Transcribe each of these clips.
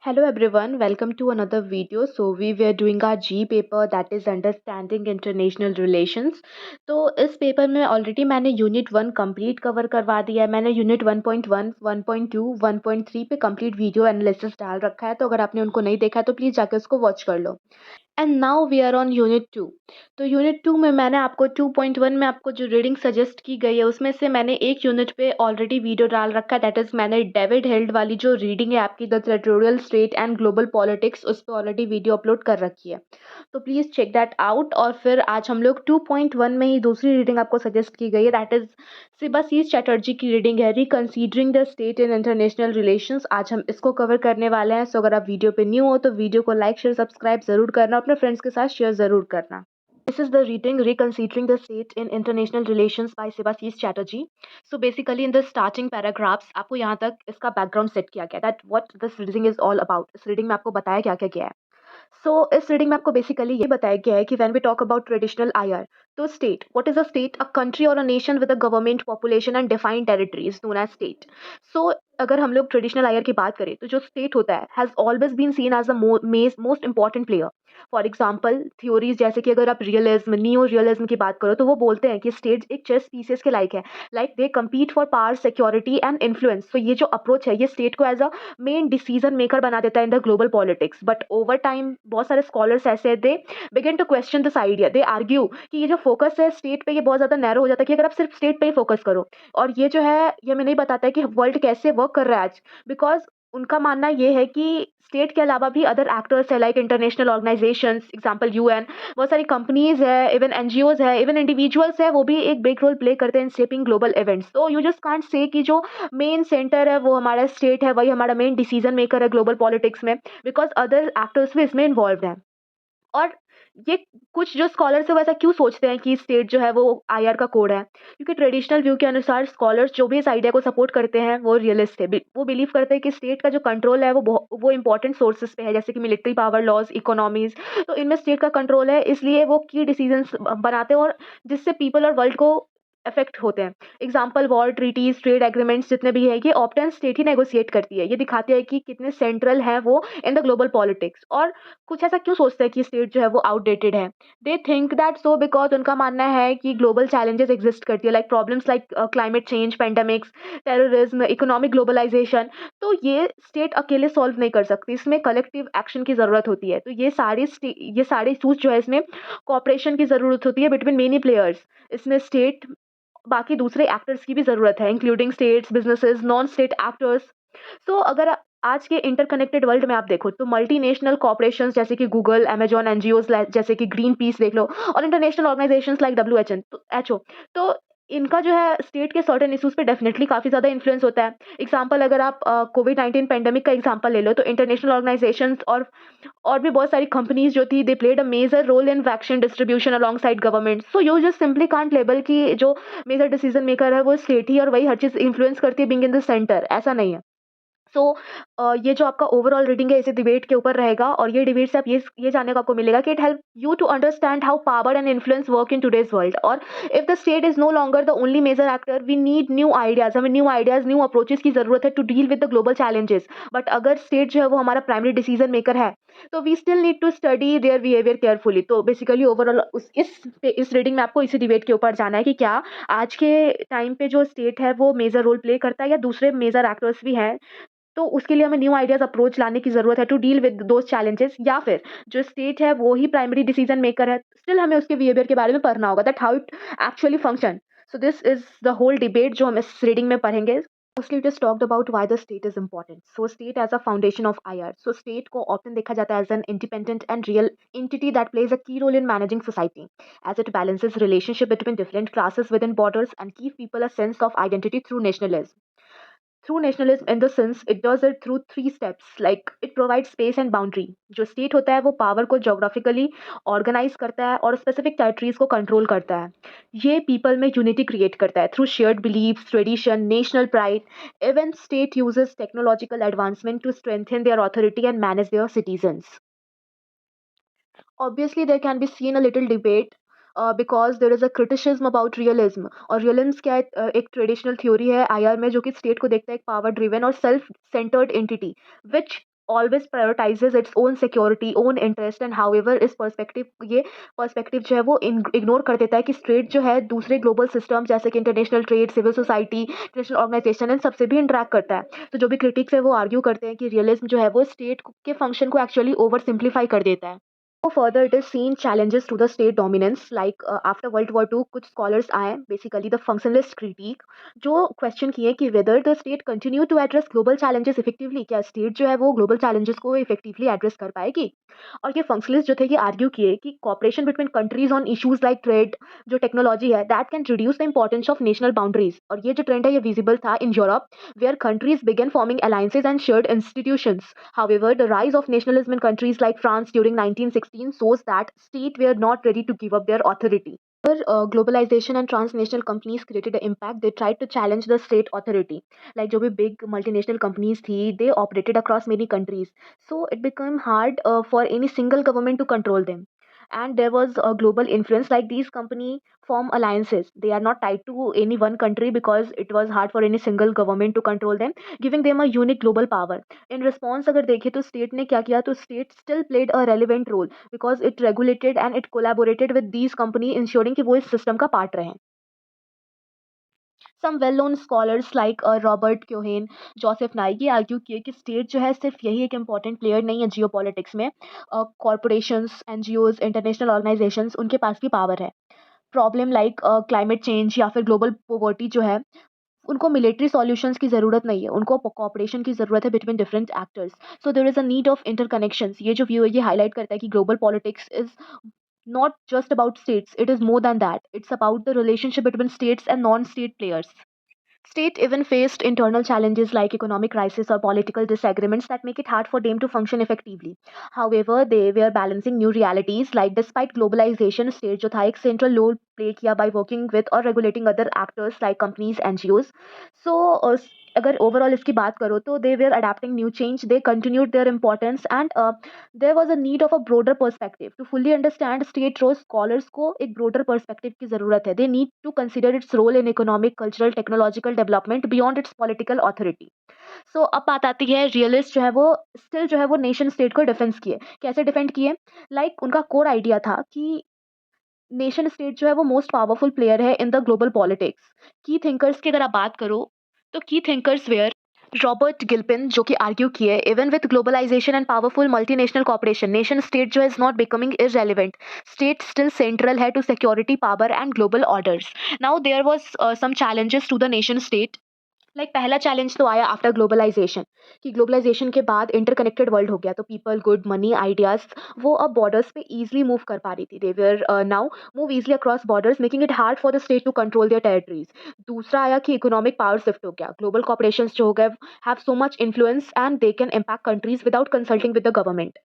Hello everyone, welcome to another video. So we were doing our G paper, that is Understanding International Relations. तो इस paper में already मैंने unit 1 complete cover करवा दिया है। मैंने यूनिट 1.1, 1.2, 1.3 पे कंप्लीट वीडियो एनालिसिस डाल रखा है, तो अगर आपने उनको नहीं देखा तो प्लीज़ जाके उसको वॉच कर लो। And now we are on unit 2। तो यूनिट 2 में मैंने आपको 2.1 में आपको जो रीडिंग सजेस्ट की गई है उसमें से मैंने एक यूनिट पे ऑलरेडी वीडियो डाल रखा है, दैट इज़ मैंने डेविड हेल्ड वाली जो रीडिंग है आपकी the territorial state and global politics उस पर ऑलरेडी वीडियो अपलोड कर रखी है। तो प्लीज़ चेक दैट आउट। और फिर आज हम लोग 2.1 में ही दूसरी रीडिंग आपको सजेस्ट की गई है, दैट इज़ सिबासीस चैटर्जी की रीडिंग है reconsidering the state in international relations. आज हम इसको कवर करने वाले हैं। सो अगर आप वीडियो पे न्यू हो तो वीडियो को लाइक शेयर सब्सक्राइब ज़रूर करना, अपने फ्रेंड्स के साथ शेयर ज़रूर करना। This is the reading Reconsidering the State in International Relations by Sibasis Chatterjee. So basically in the starting paragraphs आपको यहाँ तक इसका background set किया गया that what this reading is all about. इस reading में आपको बताया क्या क्या गया है। सो इस रीडिंग में आपको बेसिकली ये बताया गया है कि when we talk about traditional IR, तो state, what is a state? A country और a nation with a government population and defined territories known as state. So अगर हम लोग ट्रेडिशनल आईआर की बात करें तो जो स्टेट होता है has always been seen as the most important player. For example theories जैसे कि अगर आप रियलिज्म नियो रियलिज्म की बात करो तो वो बोलते हैं कि स्टेट एक चेस पीसेस के लाइक है, like they compete for power security and influence. तो ये जो अप्रोच है ये स्टेट को as a main decision maker बना देता है in the global politics. But over time बहुत सारे स्कॉलर्स ऐसे they begin to question this idea, they argue कि ये जो फोकस है स्टेट पे ये बहुत ज़्यादा नैरो हो जाता है कि अगर आप सिर्फ स्टेट पे ही फोकस करो। और ये जो है ये हमें नहीं बताता है कि वर्ल्ड कैसे वर्क कर रहा है आज, बिकॉज उनका मानना ये है कि स्टेट के अलावा भी अदर एक्टर्स है like international organisations, example UN, बहुत सारी कंपनीज है, इवन एनजीओज है, इवन इंडिविजुअल्स है, वो भी एक बिग रोल प्ले करते हैं इन शेपिंग ग्लोबल इवेंट्स। तो यू जस्ट कांट से कि जो मेन सेंटर है वो हमारा स्टेट है, वही हमारा मेन डिसीजन मेकर है ग्लोबल पॉलिटिक्स में, बिकॉज अदर एक्टर्स भी इसमें इन्वॉल्व हैं। और ये कुछ जो स्कॉलर्स है वो ऐसा क्यों सोचते हैं कि स्टेट जो है वो आईआर का कोड है, क्योंकि ट्रेडिशनल व्यू के अनुसार स्कॉलर्स जो भी इस आइडिया को सपोर्ट करते हैं वो रियलिस्ट है। वो बिलीव करते हैं कि स्टेट का जो कंट्रोल है वो इंपॉर्टेंट सोर्सेज पे है, जैसे कि मिलिट्री पावर, लॉज, इकोनॉमीज। तो इनमें स्टेट का कंट्रोल है, इसलिए वो की डिसीजंस बनाते हैं और जिससे पीपल और वर्ल्ड को इफेक्ट होते हैं। Example war treaties, trade agreements जितने भी है ये ऑप्टन स्टेट ही नेगोशिएट करती है। ये दिखाते हैं कि कितने सेंट्रल है वो इन द ग्लोबल पॉलिटिक्स। और कुछ ऐसा क्यों सोचते हैं कि स्टेट जो है वो आउटडेटेड है? They think that so because उनका मानना है कि ग्लोबल चैलेंजेस एग्जिस्ट करती है, like problems like climate change, pandemics, terrorism, economic globalisation. तो ये स्टेट अकेले सॉल्व नहीं कर सकती, इसमें कलेक्टिव एक्शन की ज़रूरत होती है। तो ये सारे इशूज जो है इसमें कॉपरेशन की ज़रूरत होती है बिटवीन मेनी प्लेयर्स। इसमें स्टेट बाकी दूसरे एक्टर्स की भी ज़रूरत है, including states, businesses, non state actors. So अगर आज के इंटरकनेक्टेड वर्ल्ड में आप देखो तो मल्टीनेशनल कॉर्पोरेशंस जैसे कि गूगल, अमेजॉन, एनजीओज जैसे कि ग्रीन पीस देख लो, और international organisations like W H O, तो इनका जो है स्टेट के सर्टेन इशूज पे डेफिनेटली काफ़ी ज़्यादा इन्फ्लुएंस होता है। एग्जाम्पल अगर आप कोविड-19 पेंडेमिक का एग्जाम्पल ले लो तो इंटरनेशनल ऑर्गेनाइजेशंस और भी बहुत सारी कंपनीज जो थी, they played a major role in vaccine distribution alongside government. So you just simply can't label कि जो मेजर डिसीजन मेकर है वो स्टेट ही और वही हर चीज़ इन्फ्लुएंस करती है बीइंग इन द सेंटर, ऐसा नहीं है। सो ये जो आपका ओवरऑल रीडिंग है इसे डिबेट के ऊपर रहेगा, और ये डिबेट से आप ये जानने को आपको मिलेगा कि it help you to understand how power and influence work in today's world. और if the state is no longer the only major actor, we need new ideas, हमें न्यू आइडियाज, न्यू अप्रोचेस की जरूरत है to deal with the global challenges. But अगर state जो है वो हमारा प्राइमरी डिसीजन मेकर है तो we still need to study their behaviour carefully. तो बेसिकली ओवरऑल इस रीडिंग में आपको इसी डिबेट के ऊपर जाना है कि क्या आज के टाइम पे जो स्टेट है वो मेजर रोल प्ले करता है या दूसरे मेजर एक्टर्स भी हैं। तो उसके लिए हमें न्यू आइडियाज़ अप्रोच लाने की ज़रूरत है to deal with those challenges, या फिर जो स्टेट है वो ही प्राइमरी डिसीजन मेकर है, स्टिल हमें उसके बिहेवियर के बारे में पढ़ना होगा, that how it actually function. So this is the whole debate जो हम इस रीडिंग में पढ़ेंगे। Mostly it is talked about why the state is important. So state as a foundation of IR. So state को often देखा जाता है as an independent and real entity that plays a key role in managing society, as it balances relationship between different classes within borders and give people a sense of identity through nationalism. Through nationalism in the sense it does it through three steps, like it provides space and boundary. जो state होता है वो power को geographically organise करता है और specific territories को control करता है। ये पीपल में यूनिटी क्रिएट करता है through shared beliefs, tradition, national pride. Even state uses technological advancement to strengthen their authority and manage their citizens. Obviously, there can be seen a little debate because there is a criticism about realism। और realism क्या है? एक traditional theory है IR में जो कि state को देखता है एक पावर ड्रिवन और self centred entity, which always prioritizes its own security, own interest, and however इस पर्सपेक्टिव जो है वो इग्नोर कर देता है कि स्टेट जो है दूसरे ग्लोबल सिस्टम जैसे कि international trade, civil society, international organization इन सबसे भी इंटरेक्ट करता है। तो जो भी क्रिटिक्स है वो आर्ग्यू करते हैं कि रियलिज्म जो है वो स्टेट के फंक्शन को एक्चुअली ओवर सिंप्लीफाई कर देता है। So further, it is seen challenges to the state dominance. Like after World War II, कुछ scholars आए, basically the functionalist critique, जो question किए कि whether the state continue to address global challenges effectively, क्या state जो है वो global challenges को effectively address कर पाएगी? और ये functionalists जो थे ये argue किए कि cooperation between countries on issues like trade, जो technology है, that can reduce the importance of national boundaries. और ये जो trend है ये visible था in Europe, where countries began forming alliances and shared institutions. However, the rise of nationalism in countries like France during 1916 shows that states were not ready to give up their authority. Globalization and transnational companies created an impact. They tried to challenge the state authority. Like जो भी big multinational companies थी, they operated across many countries. So it became hard for any single government to control them. And there was a global influence. Like these company form alliances. They are not tied to any one country because it was hard for any single government to control them, giving them a unique global power. In response अगर देखें तो state ने क्या किया, तो state still played a relevant role because it regulated and it collaborated with these company, ensuring कि वो इस system का part रहें. Some well-known scholars like Robert Keohane, Joseph Nye ये आर्ग्यू किए कि स्टेट जो है सिर्फ यही एक इम्पॉर्टेंट प्लेयर नहीं है जियोपॉलिटिक्स में. कॉरपोरेशंस, एनजीओज, इंटरनेशनल ऑर्गेनाइजेशंस उनके पास भी पावर है. प्रॉब्लम लाइक क्लाइमेट चेंज या फिर ग्लोबल पॉवर्टी जो है उनको मिलिट्री सॉल्यूशंस की ज़रूरत नहीं है, उनको कोऑपरेशन की ज़रूरत है between different actors. So there is a need of interconnections. ये जो व्यू है ये हाईलाइट करता है कि global politics is not just about states, it is more than that. It's about the relationship between states and non-state players. State even faced internal challenges like economic crisis or political disagreements that make it hard for them to function effectively. However, they were balancing new realities. Like despite globalization, state जो था एक central role play किया by working with or regulating other actors like companies, NGOs. So अगर overall इसकी बात करो तो they were adapting new change, they continued their importance, and there was a need of a broader perspective. To fully understand state role, scholars को एक broader perspective की ज़रूरत है. They need to consider its role in economic, cultural, technological development beyond its political authority. So अब बात आती है realist जो है वो स्टिल जो है वो नेशन स्टेट को डिफेंस किए. कैसे डिफेंड किए? लाइक उनका कोर आइडिया था कि नेशन स्टेट जो है वो मोस्ट पावरफुल प्लेयर है इन द ग्लोबल पॉलिटिक्स. की थिंकर्स की अगर आप बात करो तो की थिंकर्स वेयर रॉबर्ट गिल्पिन जो कि आर्ग्यू किए even with globalization and powerful multinational corporation nation state जो है is not becoming irrelevant. State still central है to security, power and global orders. Now there was some challenges to the nation state. Like पहला challenge तो आया after globalisation कि globalisation के बाद interconnected world हो गया तो पीपल, गुड, मनी, आइडियाज वो अब बॉर्डर्स पे इजीली मूव कर पा रही थी. They were now move easily across borders making it hard for the state to control their territories. दूसरा आया कि इकोनॉमिक पावर शिफ्ट हो गया. ग्लोबल कॉपरेशंस जो हो गए have so much influence and they can impact countries without consulting with the government.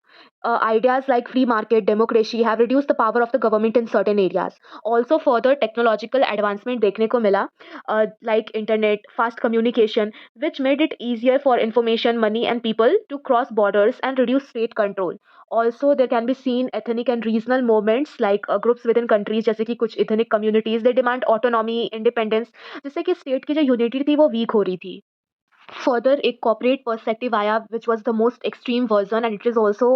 Ideas like free market, democracy have reduced the power of the government in certain areas. Also, further technological advancement देखने को मिला, like internet, fast communication, which made it easier for information, money, and people to cross borders and reduce state control. Also, there can be seen ethnic and regional movements like groups within countries, जैसे कि कुछ ethnic communities, they demand autonomy, independence, जिससे कि state की जो unity थी वो weak हो रही थी. Further, a corporate perspective आया, which was the most extreme version, and it is also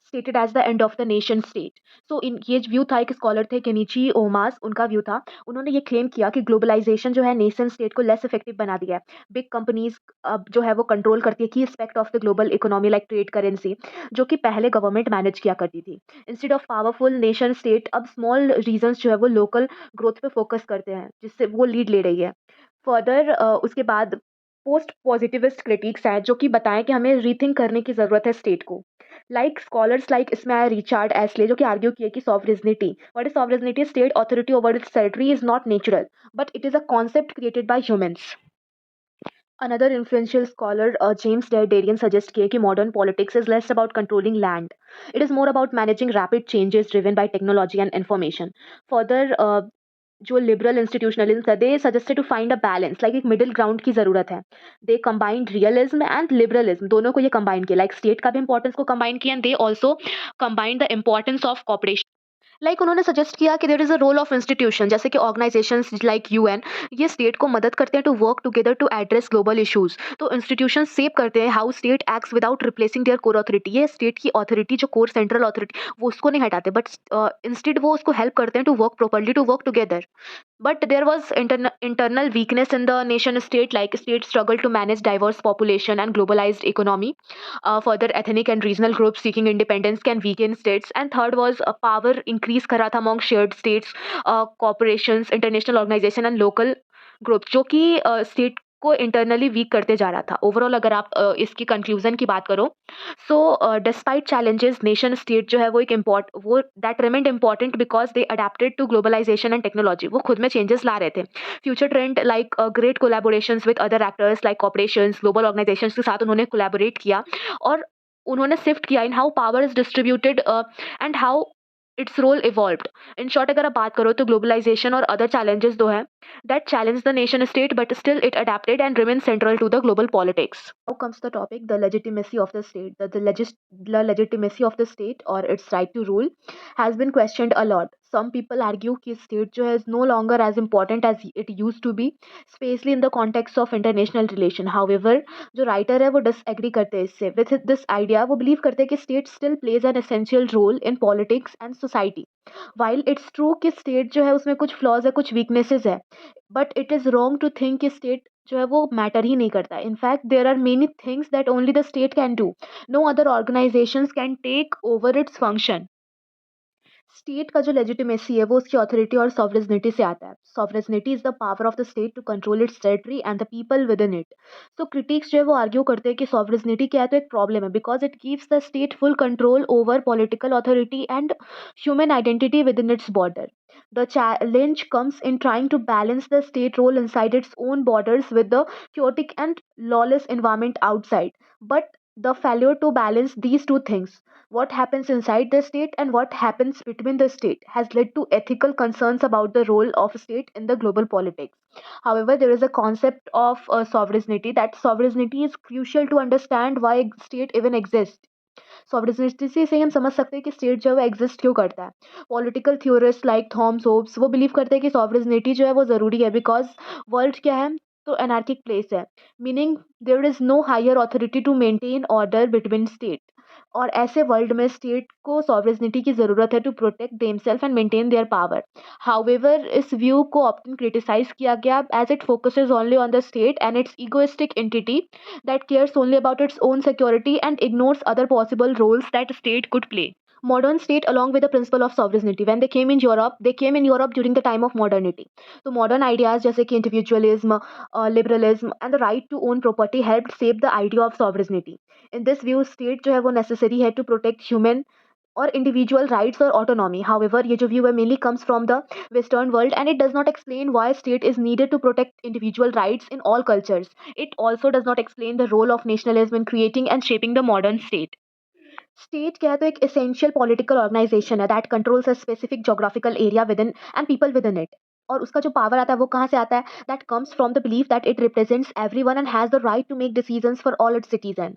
stated as the end of the nation state. So in ये व्यू था, एक स्कॉलर थे केनिची ओमास, उनका व्यू था. उन्होंने ये क्लेम किया कि ग्लोबलाइजेशन जो है नेशन स्टेट को लेस इफेक्टिव बना दिया है. बिग कंपनीज अब जो है वो कंट्रोल करती है की aspect of the global economy like trade, currency, जो कि पहले गवर्नमेंट मैनेज किया करती थी. Instead of powerful nation state अब स्मॉल रीजन्स जो है वो लोकल ग्रोथ पे फोकस करते हैं जिससे वो लीड ले रही है. फर्दर उसके बाद पोस्ट पॉजिटिविस्ट क्रिटिक्स हैं जो कि बताएं कि हमें रीथिंक करने की ज़रूरत है स्टेट को. लाइक स्कॉलर्स लाइक इसमें आया रिचार्ड एस्ले जो कि आर्ग्यू किए कि sovereignty, what is sovereignty? State authority over it's territory is not natural but it is a concept created by humans. Another influential scholar, James Darian, suggests कि modern politics is less about controlling land. It is more about managing rapid changes driven by technology and information. Further, जो liberal institutionalism था, they suggested to find a balance, like एक middle ground की ज़रूरत है. They combined realism and liberalism, दोनों को ये combine किया. लाइक स्टेट का भी इंपॉर्टेंस को कंबाइन किया and they also combined the importance of cooperation. उन्होंने सजेस्ट किया कि there is a role of institution, जैसे कि ऑर्गेनाइजेशंस लाइक यूएन, ये स्टेट को मदद करते हैं to work together to address global issues. तो इंस्टीट्यूशन सेव करते हैं how state acts without replacing their core authority. ये स्टेट की अथॉरिटी, जो कोर सेंट्रल अथॉरिटी, वो उसको नहीं हटाते, बट इंस्टेड वो उसको हेल्प करते हैं to work properly, to work together. But there was internal weakness in the nation state, like states struggle to manage diverse population and globalized economy. Further, ethnic and regional groups seeking independence can weaken states. And third was power increase करा था among shared states, corporations, international organization and local groups, जो कि state को internally week करते जा रहा था। Overall अगर आप इसकी कंक्लूजन की बात करो, so despite challenges, nation state जो है वो एक इम्पॉर्ट वो that remained important because they adapted to globalisation and technology. वो खुद में चेंजेस ला रहे थे। Future trend like great collaborations with other actors like corporations, global organisations के साथ उन्होंने कोलैबोरेट किया, और उन्होंने शिफ्ट किया in how power is distributed and how its role evolved. In short अगर आप बात करो तो ग्लोबलाइजेशन और अदर चैलेंजेस दो हैं that challenged the nation state, but still it adapted and remains central to the global politics. Now comes the topic, the legitimacy of the state. The legitimacy of the state or its right to rule has been questioned a lot. Some people argue that state जो है is no longer as important as it used to be, especially in the context of international relation. However, जो writer है वो disagree करते हैं इससे. With this idea, वो believe करते हैं कि state still plays an essential role in politics and society. While it's true कि state जो है उसमें कुछ flaws है, कुछ weaknesses है, but it is wrong to think कि state जो है वो मैटर ही नहीं करता है। In fact, there are many things that only the state can do. No other organizations can take over its function. State का जो लेजिटिमेसी है वो उसकी अथॉरिटी और सॉवरेनिटी से आता है। Sovereignty is the power of the state to control its territory and the people within it. So critics जो है वो आर्ग्यू करते हैं कि सॉवरेनिटी क्या है, तो एक प्रॉब्लम है because it gives the state full control over political authority and human identity with in its border. The challenge comes in trying to balance the state role inside its own borders with the chaotic and lawless environment outside. But the failure to balance these two things, what happens inside the state and what happens between the state, has led to ethical concerns about the role of state in the global politics. However, there is a concept of sovereignty, that sovereignty is crucial to understand why state even exists. Sovereignty से ही हम समझ सकते हैं कि state जो है वो exist क्यों करता है। Political theorist like Thomas Hobbes वो बिलीव करते हैं कि सॉवरेनिटी जो है वो ज़रूरी है बिकॉज वर्ल्ड क्या है, तो एनार्किक प्लेस है, meaning there is no higher authority to maintain order between state. और ऐसे वर्ल्ड में स्टेट को सॉवरेनिटी की ज़रूरत है to protect themselves and maintain their power. However, इस व्यू को ऑफ्टन क्रिटिसाइज किया गया as it focuses only on the state and its egoistic entity that cares only about its own security and ignores other possible roles that state could play. Modern state, along with the principle of sovereignty, when they came in Europe during the time of modernity. So modern ideas जैसे कि individualism, liberalism and the right to own property helped shape the idea of sovereignty. In this view, state जो है वो necessary है to protect human or individual rights or autonomy. However, ये जो view है mainly comes from the Western world and it does not explain why state is needed to protect individual rights in all cultures. It also does not explain the role of nationalism in creating and shaping the modern state. State क्या है, तो एक essential political organisation है that controls a specific geographical area with in and people within it. और उसका जो power आता है वो कहाँ से आता है, that comes from the belief that it represents everyone and has the right to make decisions for all its citizen.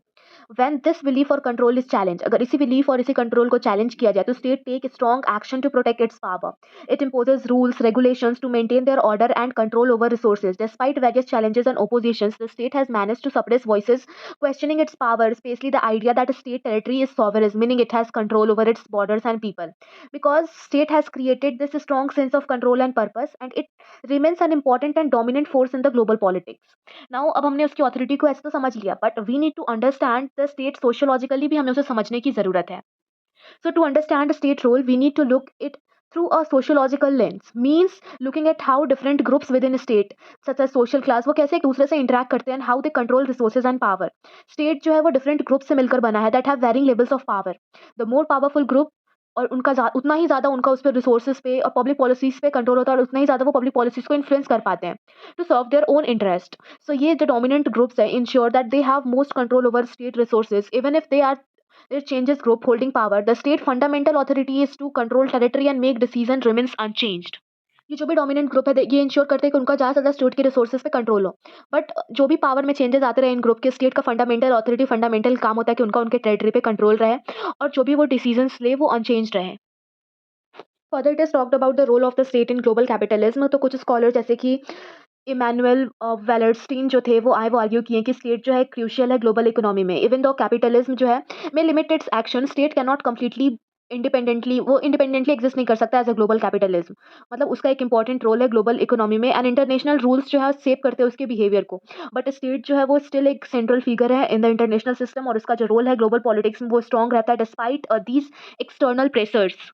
When this belief और कंट्रोल इज चैलेंज, अगर इसी बिलीफ और इसी कंट्रोल को चैलेंज किया जाए तो state take strong action to protect its power. It imposes rules, regulations to maintain their order and control over resources. Despite various challenges and oppositions, the state has managed to suppress voices questioning its power, especially the idea that a state territory is sovereign, meaning it has control over its borders and people. Because state has created this strong sense of control and purpose, and it remains an important and dominant force in the global politics. Now अब हमने उसकी authority को ऐसे तो समझ लिया, but we need to understand the state sociologically भी हमें उसे समझने की ज़रूरत है। So to understand state role we need to look it through a sociological lens, means looking at how different groups within a state such as social class वो कैसे एक दूसरे से interact करते हैं and how they control resources and power. State जो है वो different groups से मिलकर बना है that have varying levels of power. The more powerful group और उनका उतना ही ज़्यादा उनका उस पर रिसोर्सेज पे और पब्लिक पॉलिसीज़ पे कंट्रोल होता है और उतना ही ज़्यादा वो पब्लिक पॉलिसीज़ को इन्फ्लुएंस कर पाते हैं to serve their own interest. So ये जो डोमिनेंट ग्रुप्स है ensure that they have most control over state resources even if they are their changes group holding power. The state fundamental authority is to control territory and make decision remains unchanged. ये जो भी dominant group है ये ensure करते हैं कि उनका ज़्यादा से ज़्यादा स्टेट के रिसोर्सेज पे कंट्रोल हो। बट जो भी पावर में चेंजेस आते रहे इन ग्रुप के, स्टेट का फंडामेंटल अथॉरिटी फंडामेंटल काम होता है कि उनका उनके टेरिटरी पे कंट्रोल रहे और जो भी वो डिसीजंस ले वो अनचेंज रहे। Further it is talked about the role of the state in global capitalism. तो कुछ स्कॉलर जैसे कि इमैनुअल वेलरस्टीन जो थे वो आर्ग्यू किए कि स्टेट जो है क्रूशियल है ग्लोबल इकोनॉमी में। इवन दो कैपिटलिज्म जो है में limit it's action, state can not completely independently exist नहीं कर सकता एज अ ग्लोबल कैपिटलिज्म। मतलब उसका एक इंपॉर्टेंट रोल है ग्लोबल इकोनॉमी में, एंड इंटरनेशनल रूल्स जो है सेव करते हैं उसके बिहेवियर को। बट स्टेट जो है वो स्टिल एक सेंट्रल फिगर है इन द इंटरनेशनल सिस्टम, और उसका जो रोल है ग्लोबल पॉलिटिक्स में वो स्ट्रॉन्ग रहता है despite these external pressures.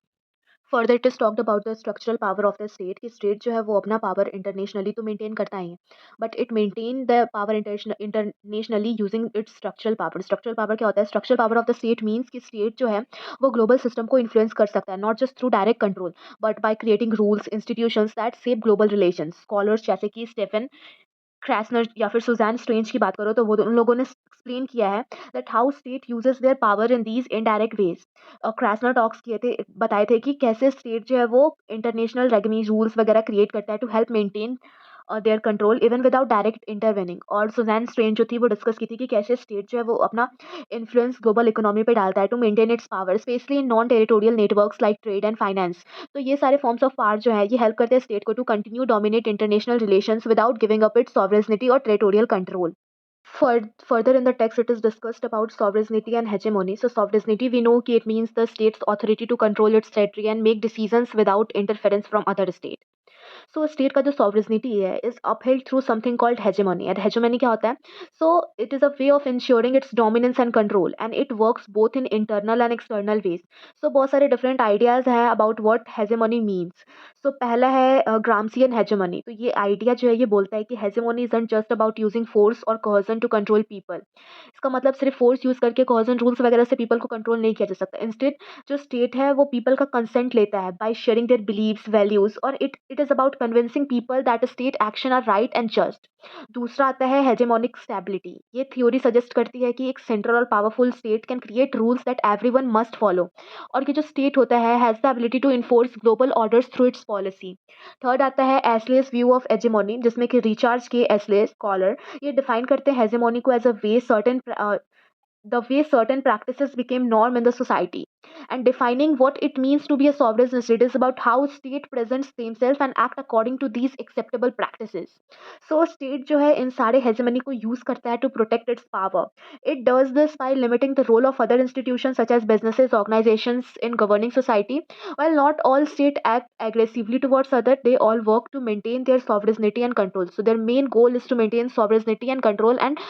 Further it is talked about the structural power of the state, कि स्टेट जो है वो अपना पावर इंटरनेशनली तो मेंटेन करता ही है, but it maintain the power internationally using its structural power. Structural power क्या होता है? Structural power of the state means कि स्टेट जो है वो ग्लोबल सिस्टम को इन्फ्लुएंस कर सकता है, not just through direct control but by creating rules institutions that save global relations. Scholars जैसे कि स्टेफन क्रैसनर या फिर सुजैन स्ट्रेंज की बात करो तो वो उन लोगों ने एक्सप्लेन किया है that how state uses their power in these indirect ways. Krasner talks किए थे, बताए थे कि कैसे स्टेट जो है वो इंटरनेशनल रेगनी रूल्स वगैरह क्रिएट करता है to help maintain their control even without direct intervening. और सुजैन स्ट्रेंज जो थी वो डिस्कस की थी कि कैसे स्टेट जो है वो अपना इन्फ्लुएंस ग्लोबल इकोनॉमी पे डालता है to maintain its power, specially in non territorial networks like trade and finance. तो ये सारे फॉर्म्स ऑफ पावर जो है ये हेल्प करते हैं स्टेट को to continue dominate international relations without giving up its sovereignty और territorial control. Further in the text, it is discussed about sovereignty and hegemony. So, sovereignty, we know कि it means the state's authority to control its territory and make decisions without interference from other state. So state का जो sovereignty है is upheld through something called hegemony. And hegemony क्या होता है? So it is a way of ensuring its dominance and control, and it works both in internal and external ways. So बहुत सारे different ideas हैं about what hegemony means. So पहला है ग्रामसियन hegemony. तो ये आइडिया जो है ये बोलता है कि hegemony is just about using force और कोहर्जन टू कंट्रोल पीपल। इसका मतलब सिर्फ फोर्स यूज करके कोहर्जन रूल्स वगैरह से पीपल को कंट्रोल नहीं किया जा सकता। इंस्टेड जो स्टेट है वो पीपल का कंसेंट लेता है by sharing their beliefs values, और it is about convincing people that state action are right and just. दूसरा आता है हेजेमोनिक स्टेबिलिटी। ये थ्योरी सजेस्ट करती है कि एक सेंट्रल और powerful state can create rules that everyone must follow, और ये जो स्टेट होता है has the ability to enforce global orders through its policy. Third आता है एस्लेस व्यू ऑफ हेजेमोनी, जिसमें कि रिचार्ज के एस्ले स्कॉलर ये डिफाइन करते हैं हेजेमोनी को as a way certain the way certain practices became norm in the society, and defining what it means to be a sovereign state is about how state presents themselves and act according to these acceptable practices. So state जो है इन सारे hegemony को use करता है to protect its power. It does this by limiting the role of other institutions such as businesses, organizations in governing society. While not all state act aggressively towards other, they all work to maintain their sovereignty and control. So their main goal is to maintain sovereignty and control and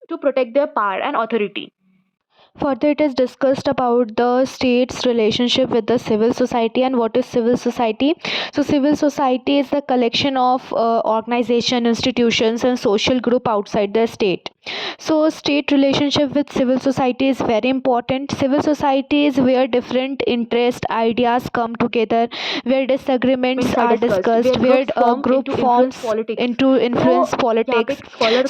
to protect their power and authority. Further, it is discussed about the state's relationship with the civil society. And what is civil society? So, civil society is the collection of organization, institutions, and social group outside the state. So, state relationship with civil society is very important. Civil society is where different interest ideas come together, where disagreements are discussed, where a group forms into influence politics.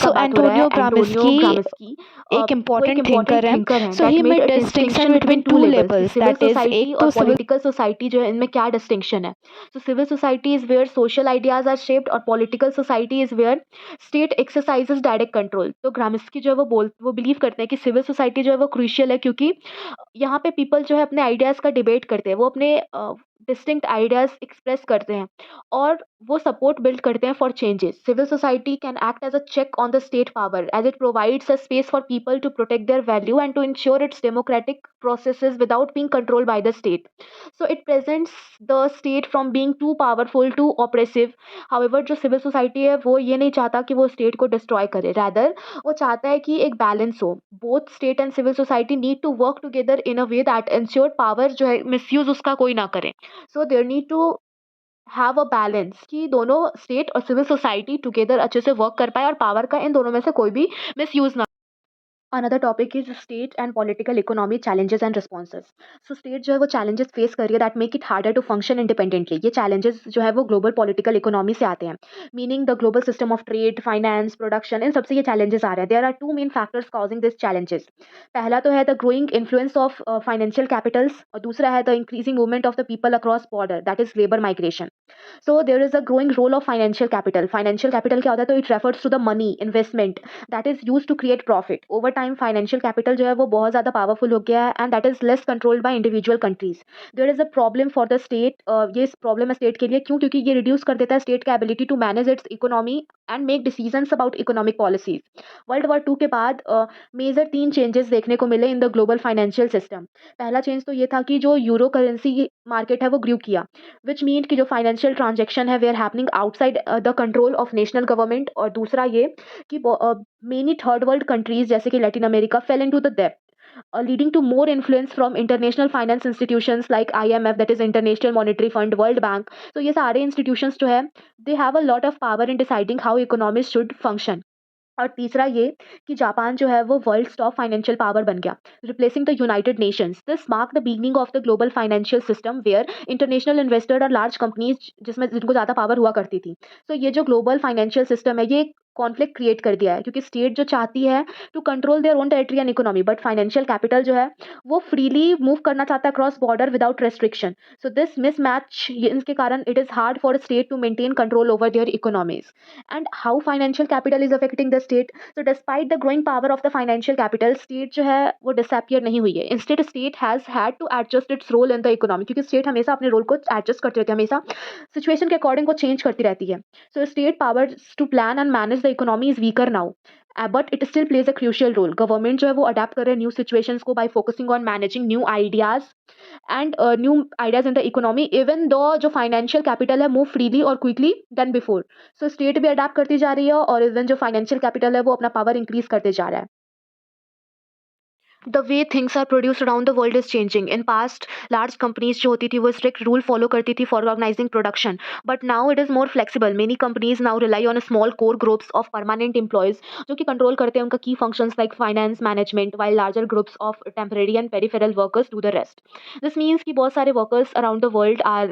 So, Antonio Gramsci एक important thinker है, so he made distinction between two labels, that is एक तो political society जो है, इनमें क्या distinction है? So civil society is where social ideas are shaped, और political society is where state exercises direct control. तो ग्रामस्की जो है वो बिलीव करते हैं कि सिविल सोसाइटी जो है वो क्रूशियल है, क्योंकि यहाँ पे पीपल जो है अपने आइडियाज का डिबेट करते हैं, वो अपने डिस्टिंक्ट आइडियाज एक्सप्रेस करते हैं और वो सपोर्ट बिल्ड करते हैं for changes. Civil society can act as a check on the state power as it provides a space for people to protect their value and to ensure its democratic processes without being controlled by the state. So it prevents the state from being too powerful, too oppressive. However, जो civil society है वो ये नहीं चाहता कि वो state को destroy करे, rather वो चाहता है कि एक बैलेंस हो. Both state and civil society need to work together in a way that ensure power जो है मिसयूज उसका कोई ना करे. So there need to have a balance कि दोनों स्टेट और सिविल सोसाइटी टुगेदर अच्छे से वर्क कर पाए और पावर का इन दोनों में से कोई भी मिसयूज ना. Another topic is state and political economy challenges and responses. So state जो है वो challenges face कर रही है that make it harder to function independently. ये challenges जो है वो global political economy से आते हैं, meaning the global system of trade, finance, production, इन सबसे ये challenges आ रहे हैं. There are two main factors causing these challenges. पहला तो है the growing influence of financial capitals, और दूसरा है the increasing movement of the people across border, that is labor migration. So there is a growing role of financial capital. Financial capital क्या होता है? तो it refers to the money investment that is used to create profit. Over time time financial capital जो है वो बहुत ज़्यादा powerful हो गया है and that is less controlled by individual countries. There is a problem for the state. ये problem है स्टेट के लिए. क्यों? क्योंकि ये रिड्यूस कर देता है स्टेट का ability to manage its economy and make decisions about economic policies. World war 2 के बाद मेजर 3 चेंजेस देखने को मिले in the global financial system. पहला चेंज तो ये था कि जो यूरो करेंसी मार्केट है वो ग्रू किया, विच मीन कि जो फाइनेंशियल ट्रांजेक्शन है वे are happening outside the control of national government. और दूसरा ये कि मेनी थर्ड वर्ल्ड कंट्रीज जैसे कि Latin America fail into the डेब्ट, leading to more influence from international finance institutions like IMF, that is International Monetary Fund, World Bank. So ये सारे institutions जो है they have a lot of power in deciding how economies should function. और तीसरा ये कि Japan जो है वो वर्ल्ड टॉप फाइनेंशियल पावर बन गया, replacing the United Nations. This mark the beginning of the global financial system where international investor और लार्ज कंपनीज जिसमें जिनको ज़्यादा पावर हुआ करती थी. तो ये जो ग्लोबल फाइनेंशियल सिस्टम है ये कॉन्फ्लिक्ट क्रिएट कर दिया है, क्योंकि स्टेट जो चाहती है to control their own territory and economy, but financial capital जो है वो फ्रीली मूव करना चाहता है cross border without restriction. So this mismatch इनके कारण it is hard for state to maintain control over their economies. And how financial capital is affecting the state. तो despite the growing power of the financial capital, state जो है वो disappear नहीं हुई है. Instead state has had to adjust its role in the economy, क्योंकि state हमेशा अपने रोल को एडजस्ट करती रहती है, हमेशा सिचुएशन के अकॉर्डिंग वो चेंज करती रहती है. So state power to plan and manage the economy is weaker now, but it still plays a crucial role. Government जो है वो अडेप्ट कर रहे हैं न्यू सिचुएशंस को by focusing on managing new ideas in the economy, even though जो financial capital है move freely और quickly than before. So state भी अडेप्ट करती जा रही है और इवन जो फाइनेंशियल कैपिटल है वो अपना पावर इंक्रीज करते जा रहा है. The way things are produced around the world is changing. In past, large companies जो होती थी वो strict rule follow करती थी for organizing production. But now it is more flexible. Many companies now rely on a small core groups of permanent employees जो कि control करते हैं उनका key functions like finance, management, while larger groups of temporary and peripheral workers do the rest. This means कि बहुत सारे workers around the world are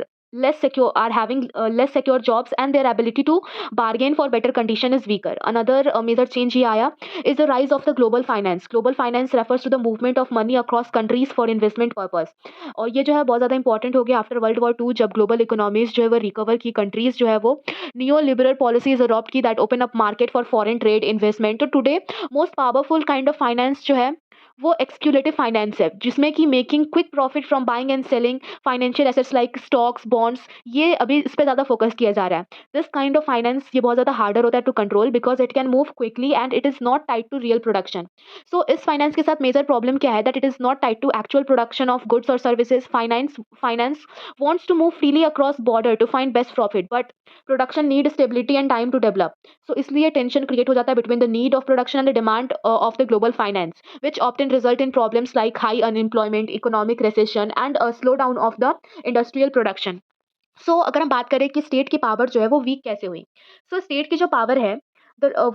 having less secure jobs and their ability to bargain for better condition is weaker. Another major change ये आया is the rise of the global finance. Global finance refers to the movement of money across countries for investment purpose. और ये जो है बहुत ज़्यादा important हो गया आफ्टर वर्ल्ड वॉर 2, जब ग्लोबल इकोनॉमीज जो है वो रिकवर की, कंट्रीज जो है वो नियो लिबरल पॉलिसीज अडॉप्ट की that open up market for foreign trade investment. तो today most powerful kind of finance जो है वो एक्सक्यूलेटिव फाइनेंस है, जिसमें कि making quick profit from buying and selling financial assets like stocks, bonds, ये अभी इस पे ज़्यादा फोकस किया जा रहा है. दिस काइंड ऑफ फाइनेंस ये बहुत ज़्यादा हार्डर होता है to control because it can move quickly and it is not tied to real production. So इस फाइनेंस के साथ मेजर प्रॉब्लम क्या है that it is not tied to actual production of goods और services. Finance wants to move freely across border to find best profit, but production need stability and time to develop. So इसलिए tension create हो जाता है between the need of production and the demand of the global finance, which often result in problems like high unemployment, economic recession, and a slowdown of the industrial production. सो अगर हम बात करें कि state की power जो है वो week कैसे हुई. सो स्टेट की जो पावर है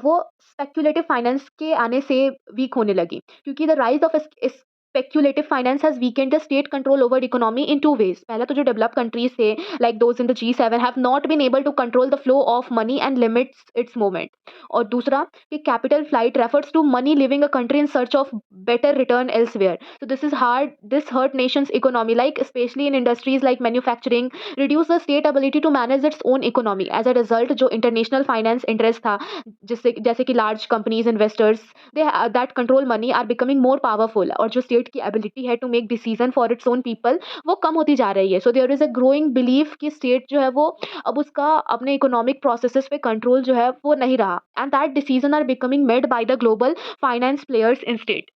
वो स्पेक्यूलेटिव फाइनेंस के आने से वीक होने लगी, क्योंकि the rise of speculative finance has weakened the state control over economy in two ways. पहला तो जो developed countries थे like those in the G7 have not been able to control the flow of money and limits its movement. और दूसरा कि capital flight refers to money leaving a country in search of better return elsewhere. So this hurt nations economy, like especially in industries like manufacturing, reduce the state ability to manage its own economy. As a result जो international finance interest था, जिससे जैसे कि large companies, investors, that control money are becoming more powerful, और जो state की ability है to make decision for its own people वो कम होती जा रही है. So there is a growing belief कि स्टेट जो है वो अब उसका अपने इकोनॉमिक प्रोसेसेस पे कंट्रोल जो है वो नहीं रहा, and that decision are becoming made by the global finance players in state.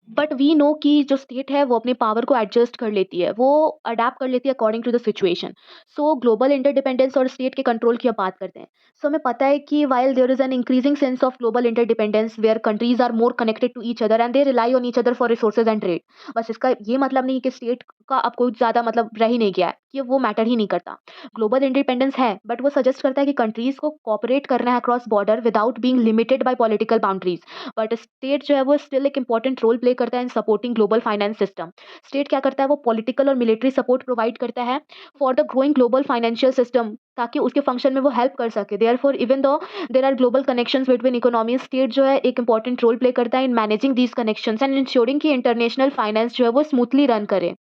But we know कि जो स्टेट है वो अपने पावर को एडजस्ट कर लेती है, वो अडेप्ट कर लेती है according to the situation. So global interdependence और स्टेट के कंट्रोल की अब बात करते हैं. सो हमें पता है कि while there is an increasing sense of global interdependence where countries are more connected to each other and they rely on each other for resources and trade. बस इसका ये मतलब नहीं कि स्टेट का अब कोई ज़्यादा मतलब रह ही नहीं गया है, कि वो मैटर ही नहीं करता. ग्लोबल इंडिपेंडेंस है बट वो सजेस्ट करता है कि कंट्रीज को कॉपरेट करना है across border without being limited by political boundaries. But state जो है वो स्टिल एक इंपॉर्टेंट रोल प्ले करता है इन supporting global finance system. State क्या करता है, वो पॉलिटिकल और मिलिट्री सपोर्ट प्रोवाइड करता है for the growing global financial system, ताकि उसके फंक्शन में वो हेल्प कर सके. Therefore even though there are global connections between economies, state जो है एक इंपॉर्टेंट रोल प्ले करता है in managing these connections and ensuring कि इंटरनेशनल फाइनेंस जो है वो स्मूथली रन करे.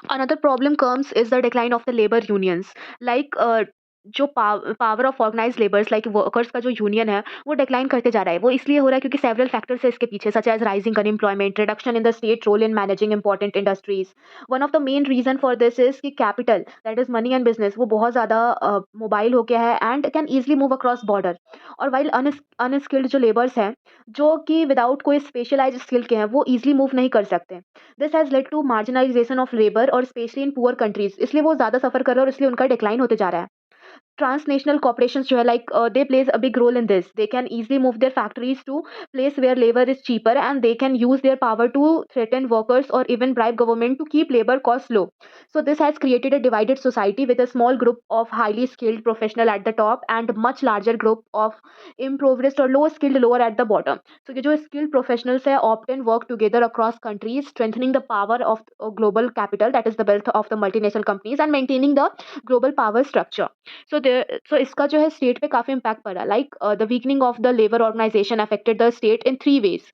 Another problem comes is the decline of the labor unions. Like जो power of organised labours like workers का जो यूनियन है वो डिक्लाइन करते जा रहा है। वो इसलिए हो रहा है क्योंकि सेवरल फैक्टर्स है इसके पीछे, such as rising unemployment, reduction in the state role in managing important industries. One of the main reason for this is कि capital that is money and business वो बहुत ज़्यादा मोबाइल हो गया है and can easily move across border. और while unskilled जो labours हैं, जो कि विदाउट कोई स्पेशलाइज स्किल के हैं, वो ईजिली मूव नहीं कर सकते। This has led to marginalisation of labour और स्पेशली इन पुअर कंट्रीज, इसलिए वो ज़्यादा सफर कर रहे हैं और इसलिए उनका डिक्लाइन होते जा रहा है। Transnational corporations जो है they plays a big role in this. They can easily move their factories to place where labor is cheaper and they can use their power to threaten workers or even bribe government to keep labor costs low. So this has created a divided society with a small group of highly skilled professional at the top and much larger group of impoverished or low skilled lower at the bottom. So ये जो skilled professionals है often work together across countries, strengthening the power of global capital, that is the wealth of the multinational companies, and maintaining the global power structure. सो इसका जो है state पे काफ़ी impact पड़ा, like the weakening of the labour organisation affected the state in 3 ways.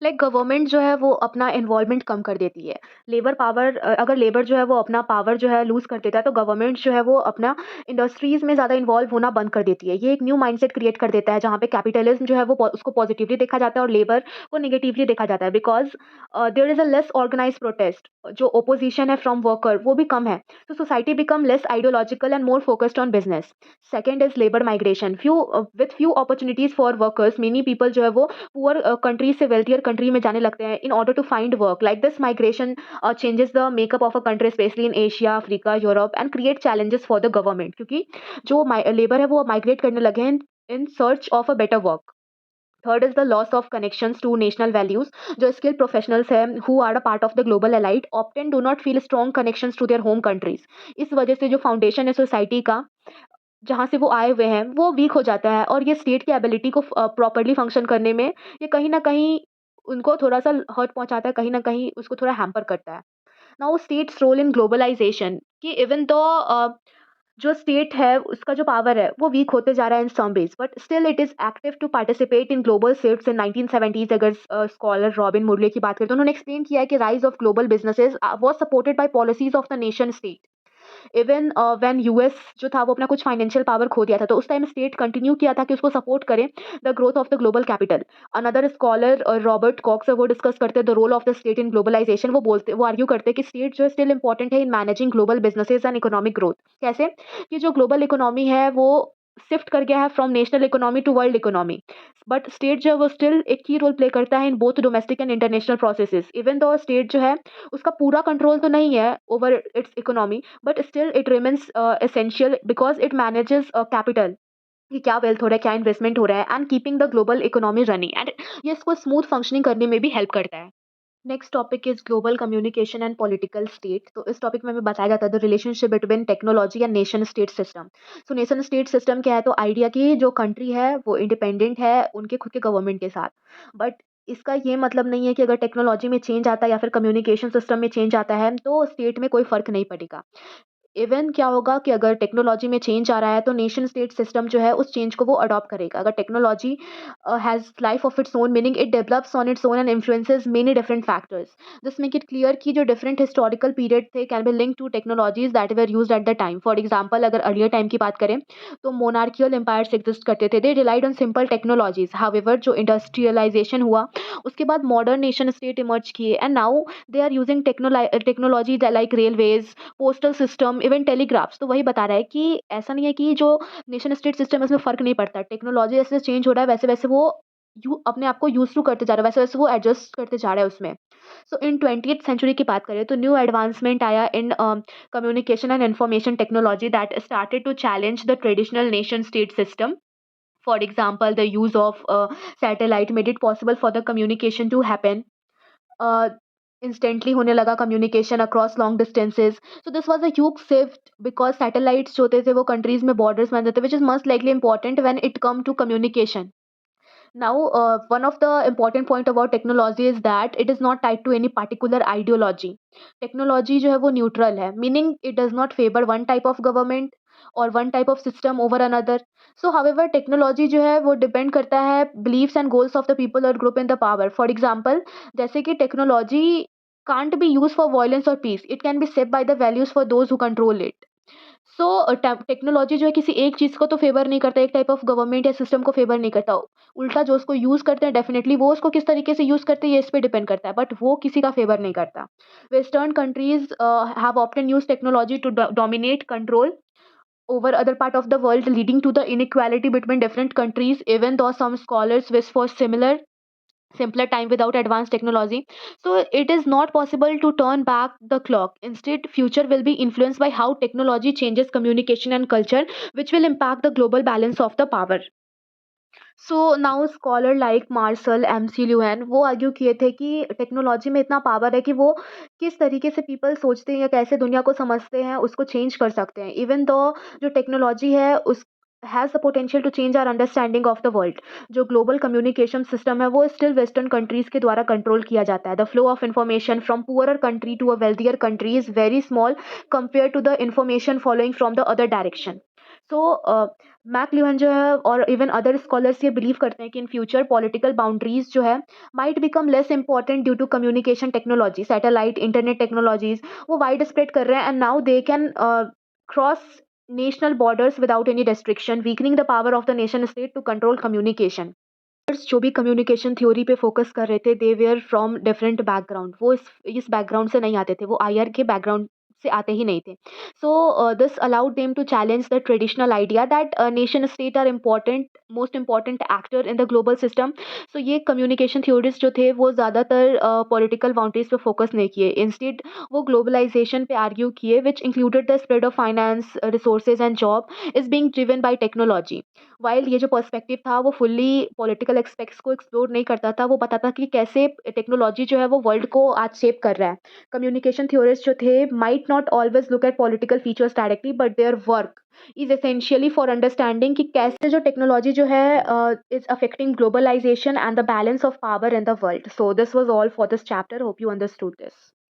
Like government जो है वो अपना इन्वॉल्वमेंट कम कर देती है। लेबर पावर अगर लेबर जो है वो अपना पावर जो है लूज़ कर देता है, तो गवर्नमेंट जो है वो अपना इंडस्ट्रीज़ में ज़्यादा इन्वॉल्व होना बंद कर देती है। ये एक न्यू माइंडसेट क्रिएट कर देता है जहाँ पे कैपिटलिज़्म जो है वो उसको पॉजिटिवली देखा जाता है और लेबर को नेगेटिवली देखा जाता है, because there is a less organised protest. जो ओपोज़िशन है फ्रॉम वर्कर वो भी कम है। तो society become less ideological and more focused on business. Second is labour migration. With few opportunities for workers, many people जो है वो पुअर कंट्री से वेल्थियर कंट्री में जाने लगते हैं in order to find work. Like this migration changes the makeup of a country specially in Asia, Africa, Europe and create challenges for the government, क्योंकि जो लेबर है वो माइग्रेट करने लगे हैं in search of a better work. Third is the loss of connections to national values. जो skilled professionals हैं who are a part of the global elite often do not feel strong connections to their home countries. इस वजह से जो foundation है society का जहाँ से वो आए हुए हैं वो वीक हो जाता है और ये स्टेट की एबिलिटी को प्रॉपर्ली फंक्शन करने में ये कहीं न कहीं उनको थोड़ा-सा हर्ट पहुँचाता है, कहीं न कहीं उसको थोड़ा हैम्पर करता है। Now state's role in globalisation, कि इवन दो जो स्टेट है उसका जो पावर है वो वीक होते जा रहा है in some ways, but still it is active to participate in global shifts in 1970s। अगर स्कॉलर रॉबिन मुर्ले की बात करें तो उन्होंने एक्सप्लेन किया है कि rise of global businesses was supported by policies of the nation state. Even when US जो था वो अपना कुछ फाइनेंशियल पावर खो दिया था, तो उस टाइम स्टेट कंटिन्यू किया था कि उसको सपोर्ट करे the growth of the global capital. Another scholar Robert Cox वो डिस्कस करते हैं the role of the state in globalisation. वो आर्ग्यू करते हैं कि स्टेट जो है स्टिल इंपॉर्टेंट है in managing global businesses and economic growth. कैसे कि जो ग्लोबल इकोनॉमी है वो शिफ्ट कर गया है from national economy to world economy, but state जो है वो स्टिल एक की रोल प्ले करता है in both domestic and international processes. Even though state जो है उसका पूरा कंट्रोल तो नहीं है over it's economy, but still it remains essential because it manages capital, कि क्या वेल्थ हो रहा है, क्या इन्वेस्टमेंट हो रहा है, and keeping the global economy running, and ये इसको स्मूथ फंक्शनिंग करने में भी हेल्प करता है। Next topic is global communication and political state. तो इस टॉपिक में हमें बताया जाता है the relationship between technology and nation state system. So nation state system क्या है, तो आइडिया की जो कंट्री है वो इंडिपेंडेंट है उनके खुद के गवर्नमेंट के साथ, बट इसका ये मतलब नहीं है कि अगर टेक्नोलॉजी में चेंज आता है या फिर कम्युनिकेशन सिस्टम में चेंज आता है तो स्टेट में कोई फर्क नहीं पड़ेगा। इवन क्या होगा कि अगर टेक्नोलॉजी में चेंज आ रहा है तो नेशन स्टेट सिस्टम जो है उस चेंज को वो अडॉप्ट करेगा। अगर technology has life of its own meaning, it develops on its own and influences many different factors. This make it clear कि जो डिफरेंट हिस्टोरिकल पीरियड थे can be link to technologies that were used at the time. For example अगर earlier time की बात करें तो monarchical empires exist करते थे, they relied on simple technologies. However जो इंडस्ट्रियलाइजेशन हुआ उसके बाद मॉडर्न नेशन स्टेट इमर्ज किए and now they are using technology like railways, postal system, even telegraphs. तो वही बता रहा है कि ऐसा नहीं है कि जो नेशन स्टेट सिस्टम है उसमें फ़र्क नहीं पड़ता। टेक्नोलॉजी जैसे चेंज हो रहा है वैसे-वैसे वो यू अपने आप को यूज़ टू करते जा रहा है, वैसे-वैसे वो एडजस्ट करते जा रहा है उसमें। सो इन 20th सेंचुरी की बात करें तो न्यू एडवांसमेंट आया in communication and information technology that started to challenge the traditional nation state system. For example the use of satellite made it possible for the communication to happen instantly, होने लगा communication across long distances. So this was a huge shift because satellites जो होते थे वो countries में borders बन देते, which is most likely important when it come to communication. Now, one of the important point about technology is that it is not tied to any particular ideology. Technology जो है वो neutral है, meaning it does not favor one type of government or one type of system over another. So, however, technology जो है वो depend करता है beliefs and goals of the people or group in the power. For example, जैसे कि technology can't be used for violence or peace. It can be shaped by the values for those who control it. So technology जो है किसी एक चीज़ को तो favour नहीं करता, एक टाइप ऑफ गवर्नमेंट या सिस्टम को फ़ेवर नहीं करता। उल्टा जो उसको यूज़ करते हैं डेफ़िनिटली वो उसको किस तरीके से यूज़ करते हैं ये इस पे डिपेंड करता है, बट वो किसी का फ़ेवर नहीं करता। Western countries have often used technology to dominate control over other part of the world, leading to the inequality between different countries, even though some scholars wish for simpler time without advanced technology. So it is not possible to turn back the clock. Instead, future will be influenced by how technology changes communication and culture, which will impact the global balance of the power. So now scholar like Marshall McLuhan वो argue किए थे कि technology में इतना power है कि वो किस तरीके से पीपल सोचते हैं या कैसे दुनिया को समझते हैं उसको चेंज कर सकते हैं। इवन दो जो टेक्नोलॉजी है उस has the potential to change our understanding of the world. जो ग्लोबल कम्युनिकेशन सिस्टम है वो स्टिल वेस्टर्न कंट्रीज के द्वारा कंट्रोल किया जाता है। The flow of information from poorer country to a wealthier country is very small compare to the information following from the other direction. So McLuhan जो है और इवन अदर स्कॉलर्स ये believe करते हैं कि इन फ्यूचर पॉलिटिकल बाउंड्रीज जो है might become less important due to communication technology, satellite internet technologies वो वाइड स्प्रेड कर रहे हैं and now they can cross national borders without any restriction, weakening the power of the nation state to control communication. जो भी communication theory पे focus कर रहे थे दे वेयर फ्रॉम डिफरेंट बैकग्राउंड, वो इस बैकग्राउंड से नहीं आते थे, वो आईआर के बैकग्राउंड से आते ही नहीं थे। So this allowed them to challenge the traditional idea that nation state are important most important actor in the global system. So ये कम्युनिकेशन थ्योरिस्ट जो थे वो ज़्यादातर पॉलिटिकल बाउंड्रीज पे फोकस नहीं किए, इंस्टेड वो ग्लोबलाइजेशन पे आर्ग्यू किए which included the spread of finance resources and job is being driven by technology. While ये जो पर्सपेक्टिव था वो फुल्ली पॉलिटिकल एस्पेक्ट्स को एक्सप्लोर नहीं करता था, वो बताता कि कैसे टेक्नोलॉजी जो है वो वर्ल्ड को आज शेप कर रहा है। कम्युनिकेशन थ्योरिस्ट जो थे might not always look at political features directly, but their work is essentially for understanding कि कैसे जो टेक्नोलॉजी जो है is affecting globalisation and the balance of power in the world. So this was all for this chapter, hope you understood this.